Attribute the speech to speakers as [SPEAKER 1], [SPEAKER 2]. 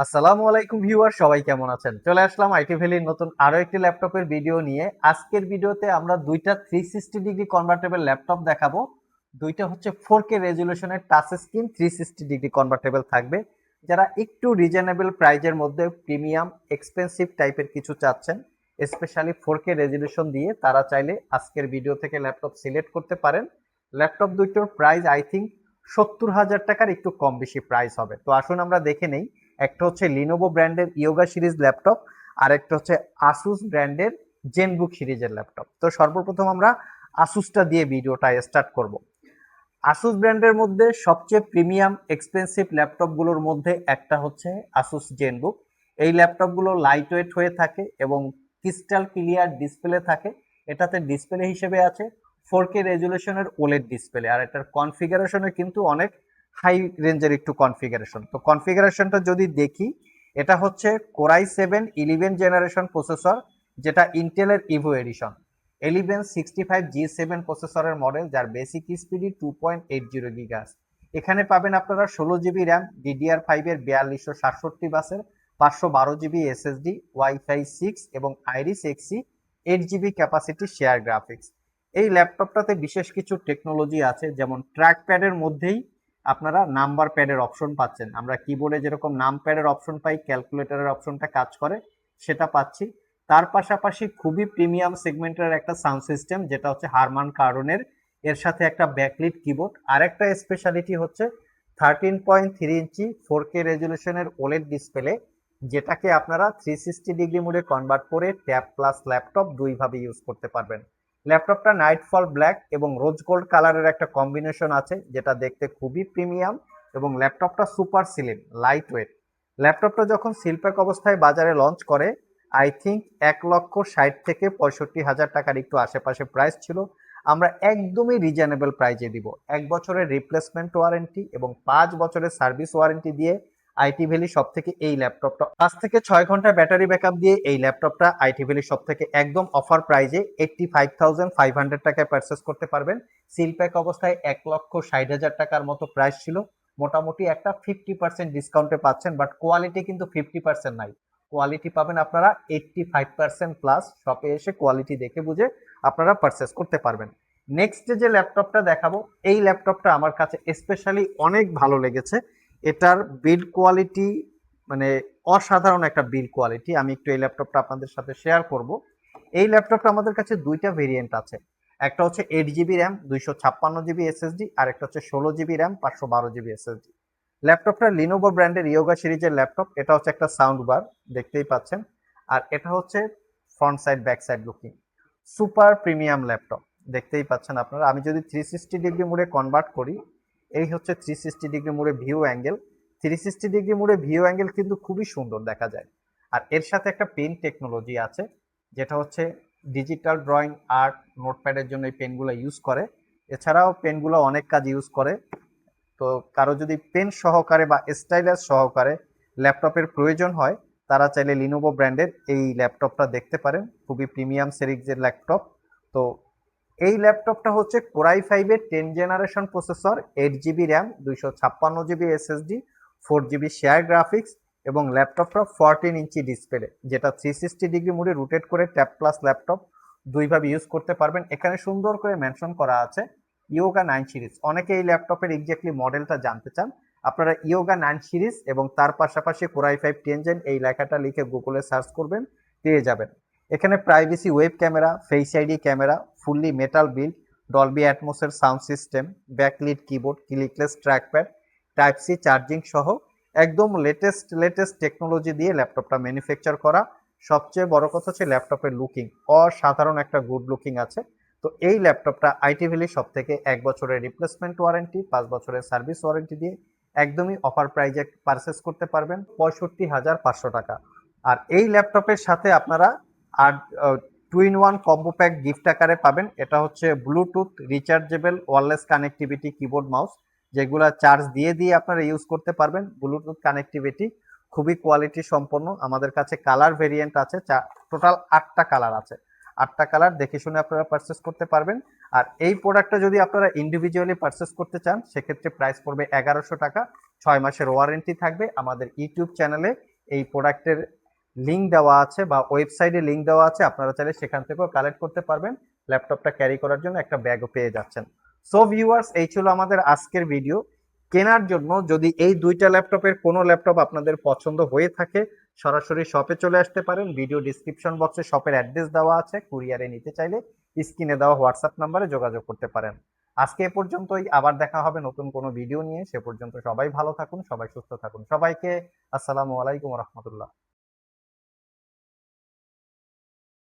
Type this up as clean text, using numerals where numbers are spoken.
[SPEAKER 1] আসসালামু আলাইকুম ভিউয়ার, সবাই কেমন আছেন? চলে আসলাম আইটি ভ্যালির নতুন আরো একটি ল্যাপটপের ভিডিও নিয়ে। আজকের ভিডিওতে আমরা দুইটা 360 ডিগ্রি কনভার্টেবল ল্যাপটপ দেখাবো। দুইটা হচ্ছে 4K রেজুলেশনের টাচ স্ক্রিন 360 ডিগ্রি কনভার্টেবল থাকবে। যারা একটু রিজনেবল প্রাইজের মধ্যে প্রিমিয়াম এক্সপেন্সিভ টাইপের কিছু চাচ্ছেন, স্পেশালি 4K রেজুলেশন দিয়ে, তারা চাইলে আজকের ভিডিও থেকে ল্যাপটপ সিলেক্ট করতে পারেন। ল্যাপটপ দুইটার প্রাইস আই থিঙ্ক 70,000 টাকার একটু কম বেশি প্রাইস হবে। তো আসুন আমরা দেখে নেই। একটা হচ্ছে লিনোভো ব্র্যান্ডের ইয়োগা সিরিজ ল্যাপটপ, আর একটা হচ্ছে আসুস ব্র্যান্ডের জেনবুক সিরিজের ল্যাপটপ। তো সর্বপ্রথম আমরা আসুসটা দিয়ে ভিডিওটা স্টার্ট করব। আসুস ব্র্যান্ডের মধ্যে সবচেয়ে প্রিমিয়াম এক্সপেন্সিভ ল্যাপটপগুলোর মধ্যে একটা হচ্ছে আসুস জেনবুক। এই ল্যাপটপগুলো লাইট ওয়েট হয়ে থাকে এবং ক্রিস্টাল ক্লিয়ার ডিসপ্লে থাকে। এটাতে ডিসপ্লে হিসেবে আছে 4K রেজুলেশনের ওলেড ডিসপ্লে, আর এটার কনফিগারেশনে কিন্তু অনেক হাই রেঞ্জের একটু কনফিগারেশন। তো কনফিগারেশনটা যদি দেখি, এটা হচ্ছে কোরাই 7 11 জেনারেশন প্রসেসর, যেটা ইন্টেলের ইভো এডিশন। 1165G7 প্রসেসরের মডেল, যার বেসিক স্পিড 2.80 গিগাহার্জ। এখানে পাবেন আপনারা 16 জিবি র্যাম, DDR5 এর 4267 বাসের, 512 জিবি এসএসডি, ওয়াইফাই 6 এবং iris এক্সি 8 GB capacity share graphics. এই ল্যাপটপটাতে বিশেষ কিছু টেকনোলজি আছে, যেমন ট্র্যাক প্যাডের মধ্যেই আপনারা নাম্বার প্যাডের অপশন পাচ্ছেন। আমরা কিবোর্ডে যেরকম নাম প্যাডের অপশন পাই, ক্যালকুলেটরের অপশনটা কাজ করে, সেটা পাচ্ছি। তার পাশাপাশি খুবই প্রিমিয়াম সেগমেন্টের একটা সাউন্ড সিস্টেম, যেটা হচ্ছে হারমান কার্ডনের। এর সাথে একটা ব্যাকলিট কিবোর্ড। আর একটা স্পেশালিটি হচ্ছে 13.3 ইঞ্চি 4K রেজুলেশনের ওলেড ডিসপ্লে, যেটাকে আপনারা 360 ডিগ্রি মোডে কনভার্ট করে ট্যাব প্লাস ল্যাপটপ দুইভাবে ইউজ করতে পারবেন। ল্যাপটপটা নাইটফল ব্ল্যাক এবং রোজ গোল্ড কালারের একটা কম্বিনেশন আছে, যেটা দেখতে খুবই প্রিমিয়াম। এবং ল্যাপটপটা সুপার স্লিম, লাইট ওয়েট। ল্যাপটপটা যখন সিলপ্যাক অবস্থায় বাজারে লঞ্চ করে, আই থিঙ্ক 1,60,000 থেকে 65,000 টাকার একটু আশেপাশে প্রাইস ছিল। আমরা একদমই রিজনেবল প্রাইজে দিব। 1 বছরের রিপ্লেসমেন্ট ওয়ারেন্টি এবং 5 বছরের সার্ভিস ওয়ারেন্টি দিয়ে আইটি ভ্যালি সব থেকে এই ল্যাপটপটা 5 থেকে 6 ঘন্টা ব্যাটারি ব্যাকআপ দিয়ে এই ল্যাপটপটা আইটি ভ্যালি সব থেকে একদম অফার প্রাইজে 85,500 টাকায় পারচেস করতে পারবেন। সিল প্যাক অবস্থায় 1,60,000 টাকার মতো প্রাইস ছিল। মোটামুটি একটা 50% ডিসকাউন্টে পাচ্ছেন, বাট কোয়ালিটি কিন্তু 50% নাই। কোয়ালিটি পাবেন আপনারা 85% প্লাস। শপে এসে কোয়ালিটি দেখে বুঝে আপনারা পারচেস করতে পারবেন। নেক্সট যে ল্যাপটপটা দেখাবো, এই ল্যাপটপটা আমার কাছে স্পেশালি অনেক ভালো লেগেছে। এটার বিল্ড কোয়ালিটি মানে অসাধারণ একটা বিল্ড কোয়ালিটি। আমি একটু এই ল্যাপটপটা আপনাদের সাথে শেয়ার করব। এই ল্যাপটপটা আমাদের কাছে দুইটা ভেরিয়েন্ট আছে। একটা হচ্ছে 8 জিবি র্যাম, 256 জিবি এসএসডি, আর একটা হচ্ছে 16 জিবি র্যাম, 512 জিবি এসএসডি। ল্যাপটপটা লিনোভো ব্র্যান্ডের ইয়োগা সিরিজের ল্যাপটপ। এটা হচ্ছে একটা সাউন্ড বার, দেখতেই পাচ্ছেন। আর এটা হচ্ছে front side back side looking, super premium laptop. দেখতেই পাচ্ছেন আপনারা। আমি যদি 360 ডিগ্রি মোডে কনভার্ট করি, এই হচ্ছে 360 ডিগ্রি মোডে ভিউ অ্যাঙ্গেল। 360 ডিগ্রি মোডে ভিউ অ্যাঙ্গেল কিন্তু খুবই সুন্দর দেখা যায়। আর এর সাথে একটা পেন টেকনোলজি আছে, যেটা হচ্ছে ডিজিটাল ড্রয়িং, আর্ট, নোটপ্যাডের জন্য এই পেনগুলো ইউজ করে। এছাড়াও পেনগুলো অনেক কাজ ইউজ করে। তো কারো যদি পেন সহকারে বা স্টাইলাস সহকারে ল্যাপটপের প্রয়োজন হয়, তারা চাইলে লিনোভো ব্র্যান্ডের এই ল্যাপটপটা দেখতে পারেন। খুবই প্রিমিয়াম সিরিজের ল্যাপটপ। তো এই ল্যাপটপটা হচ্ছে কোরাই 5-এর 10 generation processor, 8 GB RAM, 256 GB SSD, 4 GB share graphics, এবং ল্যাপটপটা 14 ইঞ্চি ডিসপ্লে, যেটা 360 ডিগ্রি মোডে রোটেট করে ট্যাব প্লাস ল্যাপটপ দুইভাবে ইউজ করতে পারবেন। এখানে সুন্দর করে মেনশন করা আছে ইয়োগা 9 সিরিজ। অনেকে এই ল্যাপটপের এক্স্যাক্টলি মডেলটা জানতে চান। আপনারা ইয়োগা 9 সিরিজ এবং তার পাশাপাশি কোরাই 5 10 জেন এই লেখাটা লিখে গুগলে সার্চ করবেন, পেয়ে যাবেন। এখানে privacy web camera, face ID camera, fully metal build, Dolby অ্যাটমসের sound system, backlit keyboard, clickless trackpad, type C charging সহ একদম লেটেস্ট টেকনোলজি দিয়ে ল্যাপটপটা ম্যানুফ্যাকচার করা। সবচেয়ে বড় কথা হচ্ছে ল্যাপটপের লুকিং অসাধারণ একটা গুড লুকিং আছে। তো এই ল্যাপটপটা আইটি ভ্যালি সব থেকে 1 বছরের রিপ্লেসমেন্ট ওয়ারেন্টি, 5 বছরের সার্ভিস ওয়ারেন্টি দিয়ে একদমই অফার প্রাইজে পারচেস করতে পারবেন 65,500 টাকা। আর এই ল্যাপটপের সাথে আপনারা আর 2-in-1 কম্বো প্যাক গিফট আকারে পাবেন। এটা হচ্ছে Bluetooth rechargeable wireless connectivity keyboard mouse, যেগুলা চার্জ দিয়ে দিয়ে আপনারা ইউজ করতে পারবেন। ব্লুটুথ কানেক্টিভিটি খুবই কোয়ালিটি সম্পন্ন। আমাদের কাছে কালার ভেরিয়েন্ট আছে, টোটাল 8টা কালার আছে। 8টা কালার দেখে শুনে আপনারা পারচেস করতে পারবেন। আর এই প্রোডাক্টটা যদি আপনারা ইন্ডিভিজুয়ালি পারচেস করতে চান, সেক্ষেত্রে প্রাইস পড়বে 1100 টাকা। 6 মাসের ওয়ারেন্টি থাকবে। আমাদের ইউটিউব চ্যানেলে এই প্রোডাক্টের লিঙ্ক দেওয়া আছে বা ওয়েবসাইটে লিঙ্ক দেওয়া আছে, আপনারা চাইলে সেখান থেকেও কালেক্ট করতে পারবেন। ল্যাপটপটা ক্যারি করার জন্য একটা ব্যাগও পেয়ে যাচ্ছেন। সো ভিউয়ার্স, এই ছিল আমাদের আজকের ভিডিও। কেনার জন্য যদি এই দুইটা ল্যাপটপের কোনো ল্যাপটপ আপনাদের পছন্দ হয়ে থাকে, সরাসরি শপে চলে আসতে পারেন। ভিডিও ডিসক্রিপশন বক্সে শপের অ্যাড্রেস দেওয়া আছে, কুরিয়ারে নিতে চাইলে স্ক্রিনে দেওয়া হোয়াটসঅ্যাপ নাম্বারে যোগাযোগ করতে পারেন। আজকে এ পর্যন্তই, আবার দেখা হবে নতুন কোনো ভিডিও নিয়ে। সে পর্যন্ত সবাই ভালো থাকুন, সবাই সুস্থ থাকুন। সবাইকে আসসালামু আলাইকুম রহমতুল্লাহ।